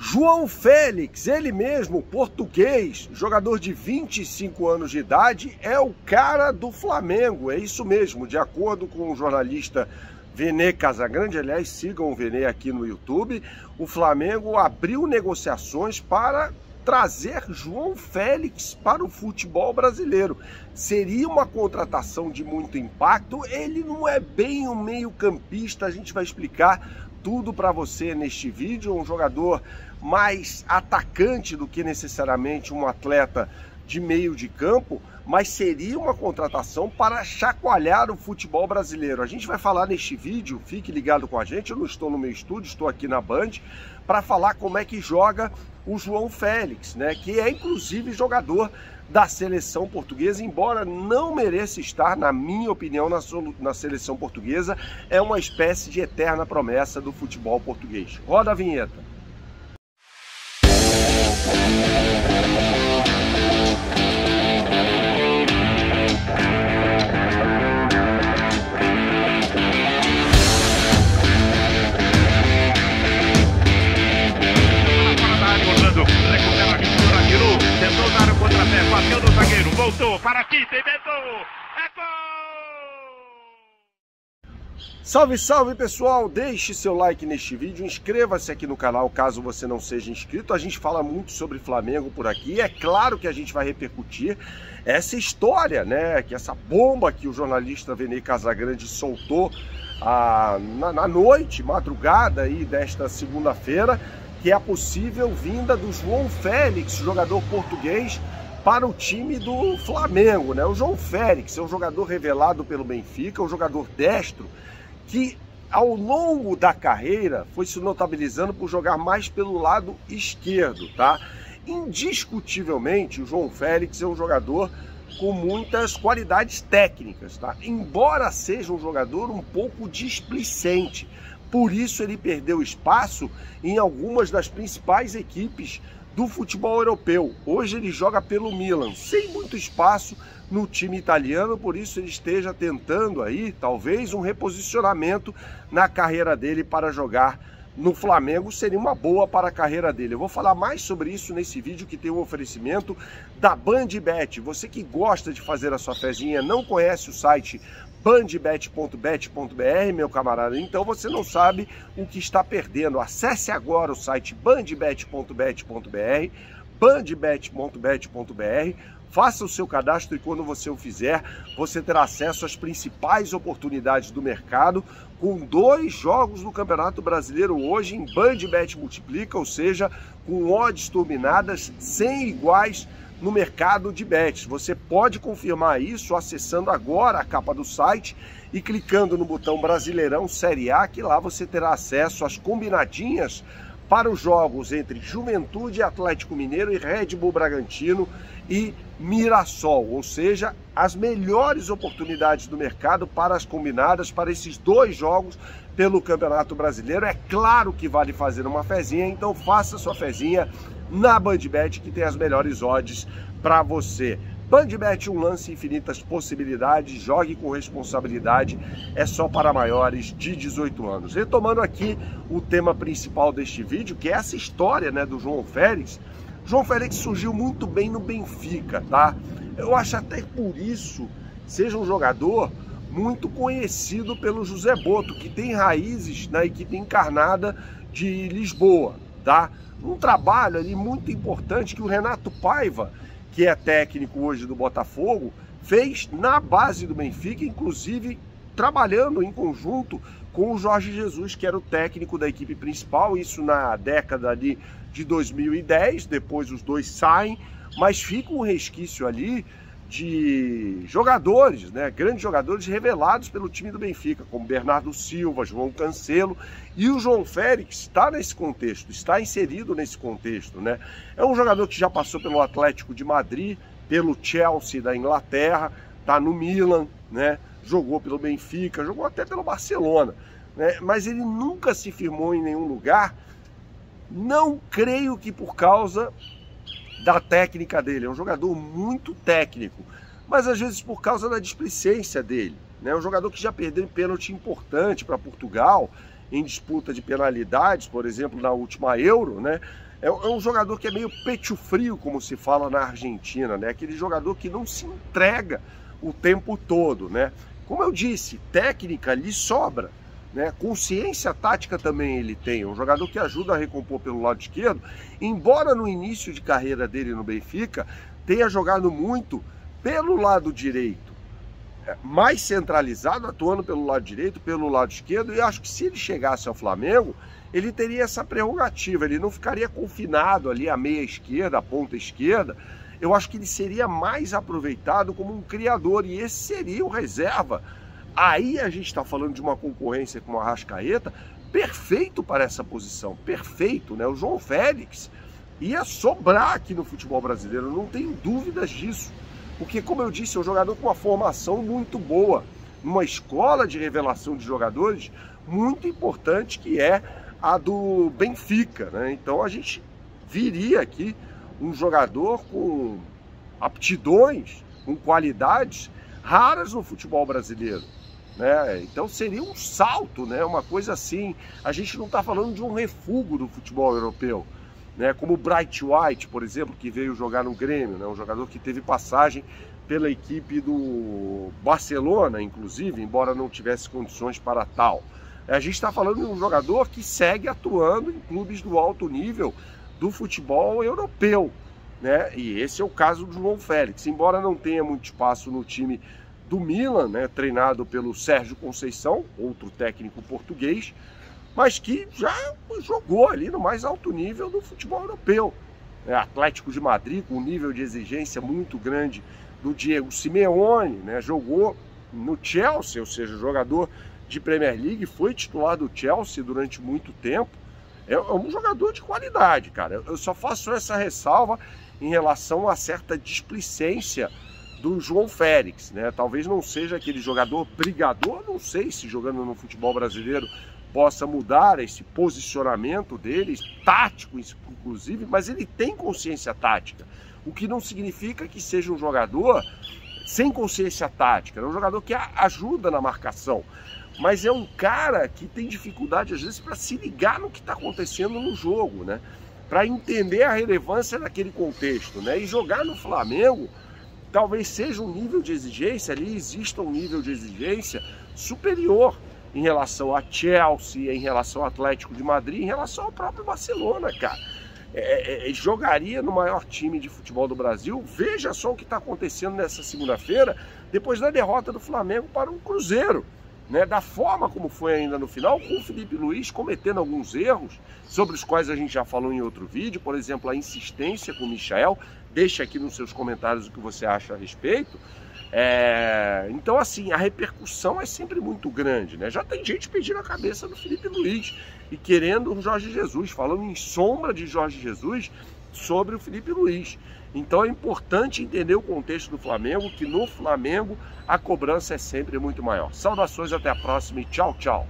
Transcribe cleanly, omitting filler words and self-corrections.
João Félix, ele mesmo, português, jogador de 25 anos de idade, é o cara do Flamengo, é isso mesmo, de acordo com o jornalista Vene Casagrande, aliás, sigam o Vene aqui no YouTube, o Flamengo abriu negociações para trazer João Félix para o futebol brasileiro. Seria uma contratação de muito impacto, ele não é bem um meio-campista, a gente vai explicar tudo para você neste vídeo, um jogador mais atacante do que necessariamente um atleta de meio de campo, mas seria uma contratação para chacoalhar o futebol brasileiro. A gente vai falar neste vídeo, fique ligado com a gente, eu não estou no meu estúdio, estou aqui na Band, para falar como é que joga o João Félix, né? Que é inclusive jogador da seleção portuguesa, embora não mereça estar, na minha opinião, na seleção portuguesa, é uma espécie de eterna promessa do futebol português. Roda a vinheta. Bateu no zagueiro, voltou para aqui, inventou, é gol! Salve, salve pessoal, deixe seu like neste vídeo, inscreva-se aqui no canal caso você não seja inscrito, a gente fala muito sobre Flamengo por aqui, é claro que a gente vai repercutir essa história, né, que essa bomba que o jornalista Vene Casagrande soltou na noite, madrugada aí desta segunda-feira, que é a possível vinda do João Félix, jogador português, para o time do Flamengo, né? O João Félix é um jogador revelado pelo Benfica, um jogador destro, que ao longo da carreira foi se notabilizando por jogar mais pelo lado esquerdo, tá? Indiscutivelmente, o João Félix é um jogador com muitas qualidades técnicas, tá? Embora seja um jogador um pouco displicente, por isso ele perdeu espaço em algumas das principais equipes do futebol europeu. Hoje ele joga pelo Milan, sem muito espaço no time italiano, por isso ele esteja tentando aí, talvez, um reposicionamento na carreira dele para jogar no Flamengo, seria uma boa para a carreira dele. Eu vou falar mais sobre isso nesse vídeo que tem um oferecimento da BandBet. Você que gosta de fazer a sua fezinha, não conhece o site bandbet.bet.br, meu camarada, então você não sabe o que está perdendo. Acesse agora o site bandbet.bet.br, bandbet.bet.br, faça o seu cadastro e quando você o fizer, você terá acesso às principais oportunidades do mercado, com 2 jogos no Campeonato Brasileiro hoje em bandbet multiplica, ou seja, com odds turbinadas sem iguais no mercado de bets. Você pode confirmar isso acessando agora a capa do site e clicando no botão Brasileirão Série A, que lá você terá acesso às combinadinhas para os jogos entre Juventude, Atlético Mineiro e Red Bull Bragantino e Mirassol, ou seja, as melhores oportunidades do mercado para as combinadas para esses 2 jogos pelo Campeonato Brasileiro. É claro que vale fazer uma fezinha, então faça sua fezinha na BandBet, que tem as melhores odds para você. BandBet, um lance, infinitas possibilidades, jogue com responsabilidade, é só para maiores de 18 anos. Retomando aqui o tema principal deste vídeo, que é essa história, né, do João Félix. João Félix surgiu muito bem no Benfica, tá? Eu acho até que por isso seja um jogador muito conhecido pelo José Boto, que tem raízes na equipe encarnada de Lisboa, tá? Um trabalho ali muito importante que o Renato Paiva, que é técnico hoje do Botafogo, fez na base do Benfica, inclusive trabalhando em conjunto com o Jorge Jesus, que era o técnico da equipe principal, isso na década ali de 2010, depois os dois saem, mas fica um resquício ali de jogadores, né, grandes jogadores revelados pelo time do Benfica, como Bernardo Silva, João Cancelo, e o João Félix está nesse contexto, está inserido nesse contexto, né? É um jogador que já passou pelo Atlético de Madrid, pelo Chelsea da Inglaterra, está no Milan, né? Jogou pelo Benfica, jogou até pelo Barcelona, né? Mas ele nunca se firmou em nenhum lugar, não creio que por causa da técnica dele. É um jogador muito técnico, mas às vezes por causa da displicência dele, né? Um jogador que já perdeu um pênalti importante para Portugal em disputa de penalidades, por exemplo, na última Euro, né? É um jogador que é meio peito frio, como se fala na Argentina, né? Aquele jogador que não se entrega o tempo todo, né? Como eu disse, técnica lhe sobra, né? Consciência tática também ele tem, um jogador que ajuda a recompor pelo lado esquerdo, embora no início de carreira dele no Benfica tenha jogado muito pelo lado direito, mais centralizado, atuando pelo lado direito, pelo lado esquerdo, e acho que se ele chegasse ao Flamengo, ele teria essa prerrogativa, ele não ficaria confinado ali à meia esquerda, à ponta esquerda. Eu acho que ele seria mais aproveitado como um criador, e esse seria o reserva. Aí a gente está falando de uma concorrência com o Arrascaeta, perfeito para essa posição, perfeito, né? O João Félix ia sobrar aqui no futebol brasileiro, não tenho dúvidas disso. Porque, como eu disse, é um jogador com uma formação muito boa, uma escola de revelação de jogadores muito importante, que é a do Benfica, né? Então a gente viria aqui um jogador com aptidões, com qualidades raras no futebol brasileiro, né? Então seria um salto, né? Uma coisa assim. A gente não está falando de um refúgio do futebol europeu, né? Como o Bright White, por exemplo, que veio jogar no Grêmio, né? Um jogador que teve passagem pela equipe do Barcelona, inclusive, embora não tivesse condições para tal. A gente está falando de um jogador que segue atuando em clubes do alto nível do futebol europeu, né? E esse é o caso do João Félix, embora não tenha muito espaço no time do Milan, né? Treinado pelo Sérgio Conceição, outro técnico português, mas que já jogou ali no mais alto nível do futebol europeu. Atlético de Madrid, com um nível de exigência muito grande do Diego Simeone, né? Jogou no Chelsea, ou seja, jogador de Premier League, foi titular do Chelsea durante muito tempo. É um jogador de qualidade, cara. Eu só faço essa ressalva em relação a certa displicência do João Félix, né? Talvez não seja aquele jogador brigador, não sei se jogando no futebol brasileiro possa mudar esse posicionamento dele, tático inclusive, mas ele tem consciência tática, o que não significa que seja um jogador sem consciência tática, é um jogador que ajuda na marcação, mas é um cara que tem dificuldade às vezes para se ligar no que está acontecendo no jogo, né? Para entender a relevância daquele contexto, né? E jogar no Flamengo talvez seja um nível de exigência, ali exista um nível de exigência superior em relação a Chelsea, em relação ao Atlético de Madrid, em relação ao próprio Barcelona, cara. Jogaria no maior time de futebol do Brasil. Veja só o que está acontecendo nessa segunda-feira, depois da derrota do Flamengo para o Cruzeiro, né? Da forma como foi ainda no final, com o Felipe Luiz cometendo alguns erros, sobre os quais a gente já falou em outro vídeo, por exemplo, a insistência com o Michael. Deixa aqui nos seus comentários o que você acha a respeito. Então, assim, a repercussão é sempre muito grande, né? Já tem gente pedindo a cabeça do Felipe Luiz e querendo o Jorge Jesus, falando em sombra de Jorge Jesus sobre o Felipe Luiz. Então é importante entender o contexto do Flamengo, que no Flamengo a cobrança é sempre muito maior. Saudações, até a próxima e tchau, tchau.